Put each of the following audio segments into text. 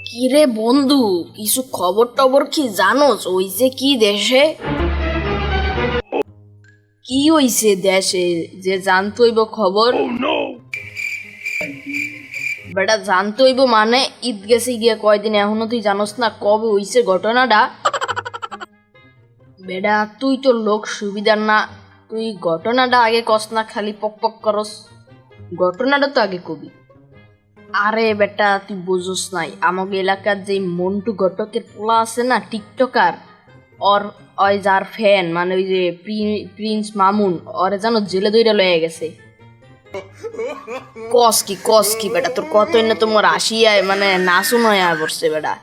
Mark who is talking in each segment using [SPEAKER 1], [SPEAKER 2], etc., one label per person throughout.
[SPEAKER 1] কিরে বন্ধু, কিছু খবর টবর কি জানোস? হইছে কি দেশে? কি হইছে দেশে যে জানতে হইব খবর? বেটা জানতে হইব মানে ঈদ গেছে গিয়া কয়দিন, এখনো তুই জানোস না কবে হইছে ঘটনাটা? বেটা তুই তো লোক সুবিধার না, তুই ঘটনাটা আগে কস না, খালি পক পক করস। ঘটনাটা তো আগে কবি। আরে বেটা তুই বুঝোস নাই, আমাকে এলাকার যে মন্টু ঘটকের পোলা আছে না, টিকটকার, ওর ওই যার ফ্যান মানে ওই যে প্রিন্স মামুন, ওরে জানো জেলে দইরা লয়ে গেছে। কস কি বেটা, তোর কতই না তোমার আসিয়ায় মানে নাচুন হয়ে পড়ছে বেটা।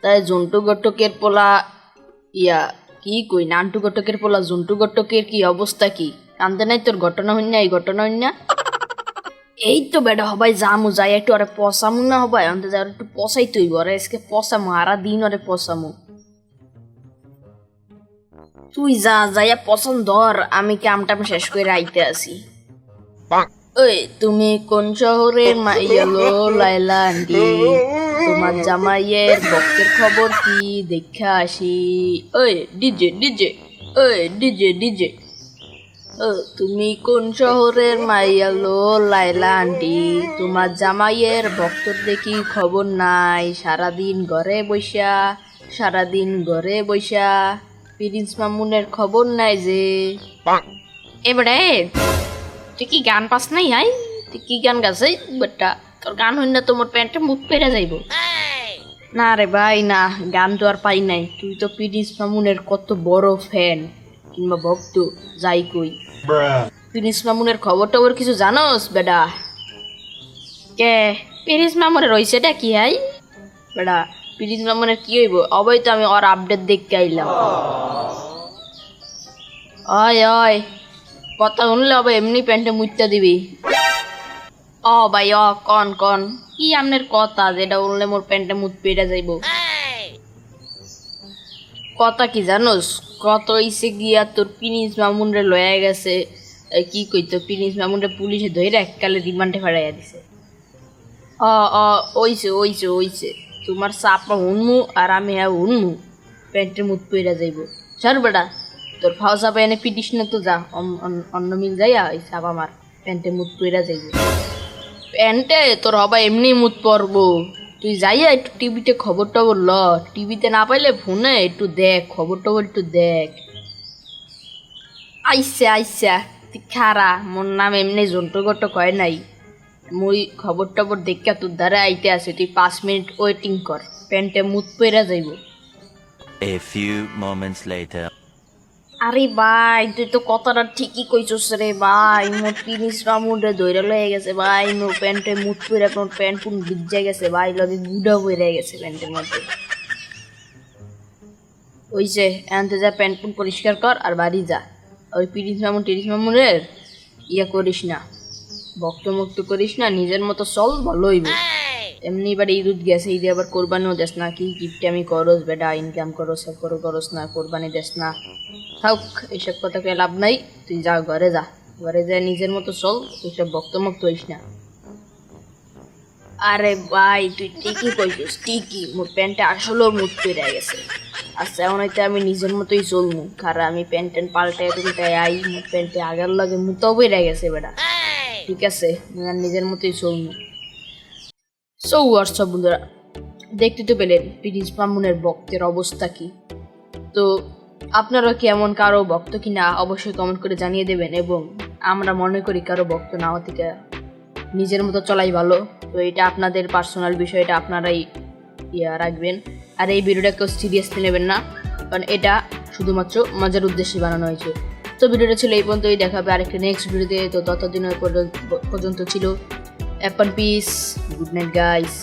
[SPEAKER 1] তাই জন্টু ঘটকের পোলা কি কই, নান্টু ঘটকের পোলা জন্টু ঘটকের কি অবস্থা, কি কান্দে নাই তোর? ঘটনা হইনা এই ঘটনা হইনা এই তো বেটা হবাই জামু, যাই একটু আরে পসামু না হবাই অন্তে যাই একটু পসাই তৈব, আরে আজকে পসামু আরা দিন আরে পসামু। তুই যা যাইয়া পছন্দ ধর, আমি কামটা শেষ করে আইতে আসি। ওই তুমি কোন শহরের মাইয়ালো লাইলা আন্টি, তোমার জামাইয়ের বক্তের খবর কি দেখা আসি। ওই ডিজে ডিজে, ওই ডিজে ডিজে, তুমি কোন শহরের মাইয়ালো লাইলা আন্টি, তোমার জামাইয়ের ভক্তর দেখি খবর নাই, সারাদিন ঘরে বৈশা প্রিন্স মামুনের খবর নাই যে। এবারে তুই কি গান পাস নাই? হাই তুই কি গান গাছে বেটা? তোর গান হইন না তোমার প্যান্টে মুখ পেরে যাইব। না রে ভাই না, গান তো আর পাই নাই। তুই তো প্রিন্স মামুনের কত বড় ফ্যান কিংবা ভক্ত, যাই কই। প্রিন্স মামুনের খবর টবর কিছু জানোস বেটা? কে প্রিন্স মামুনের হইছেটা কি? হাই বেটা প্রিন্স মামুনের কি হইব? অবৈ তো আমি ওর আপডেট দেখতে আইলাম। ওই কথা শুনলে হবে এমনি প্যান্টে মুইতা দিবি। ভাই কন কি আমনের কথা যেটা বললে মোর প্যান্টে মুত পেটা যাইব? কথা কি জানোস? কত হইছে গিয়া তোর প্রিন্স মামুনরে লয়ে গেছে, কি কইতো প্রিন্স মামুনরে পুলিশে ধইরা এককালে রিমান্ডে ফাড়াইয়া দিছে। ওইছে তোমার চাপা হুনমু আর আমি হুনমু, প্যান্টের মুত পেটা যাইব। সর বেটা, তোর ফাও চাপা এনে পিটিস না তো, যা অন্য মিল যাইয়া ওই চাপ আমার প্যান্টে মুত পেটা যাইব। প্যান্টে তোর হবা এমনি মুত পড়বো, তুই যাইয়া একটু টিভিতে খবর টবর ল, টিভিতে না পাইলে ফোনে একটু দেখ, খবর টবর একটু দেখ। আইসা তুই খারা, মোর নাম এমনি জন্টুগট কয় নাই, মুই খবর টবর দেখা তোর দ্বারা আইতে আছে, তুই 5 মিনিট ওয়েটিং কর, প্যান্টে মুত পইরা যাইব।
[SPEAKER 2] A few moments later.
[SPEAKER 1] আরে ভাই তুই তো কথাটা ঠিকই কইছস রে ভাই, মোর প্রিন্স মামুনরে ধইরা লয়ে গেছে ভাই, মোর প্যান্টে মুত পইরা মোর প্যান্ট পুন ভিজে গেছে ভাই, লগে গুড়া পইরা গেছে প্যান্টের মধ্যে। ওইছে এনতে যা প্যান্ট পুন পরিষ্কার কর আর বাড়ি যা। ওই প্রিন্স মামুনের করিস না, ভক্ত করিস না, নিজের মতো চল, ভালো হইব। এমনি এবার ঈদ গেছে, ঈদে আবার কোরবানিও দেস না, কি গিফটে আমি করস বেটা, ইনকাম করস না, কোরবানি দেস না। থাক এইসব কথা কে লাভ নাই, তুই যা ঘরে যা নিজের মতো চল, তুই সব ভক্ত হইস না। আরে ভাই তুই ঠিকই কইছিস, ঠিকই, মোর প্যান্টে আসলেও মুখ পেরে গেছে। আচ্ছা এখন হয়তো আমি নিজের মতোই চলমু, কারণ আমি প্যান্ট পাল্টায় আই, মোর প্যান্টে আগের লগে মুতাও পেরে গেছে বেটা। ঠিক আছে নিজের মতোই চলমু। সব বন্ধুরা দেখতে তো পেলেন প্রিন্স মামুনের ভক্তের অবস্থা কি। তো আপনারা কি এমন কারো ভক্ত কিনা অবশ্যই কমেন্ট করে জানিয়ে দেবেন, এবং আমরা মনে করি কারো ভক্ত না হওয়া থেকে নিজের মতো চলাই ভালো। তো এটা আপনাদের পার্সোনাল বিষয়, এটা আপনারাই রাখবেন। আর এই ভিডিওটা কেউ সিরিয়াসলি নেবেন না, কারণ এটা শুধুমাত্র মজার উদ্দেশ্যে বানানো হয়েছে। তো ভিডিওটা ছিল এই পর্যন্তই, দেখাবে আরেকটা নেক্সট ভিডিওতে। তো ততদিনের পর্যন্ত ছিল এখন পিস, গুড নাইট গাইস।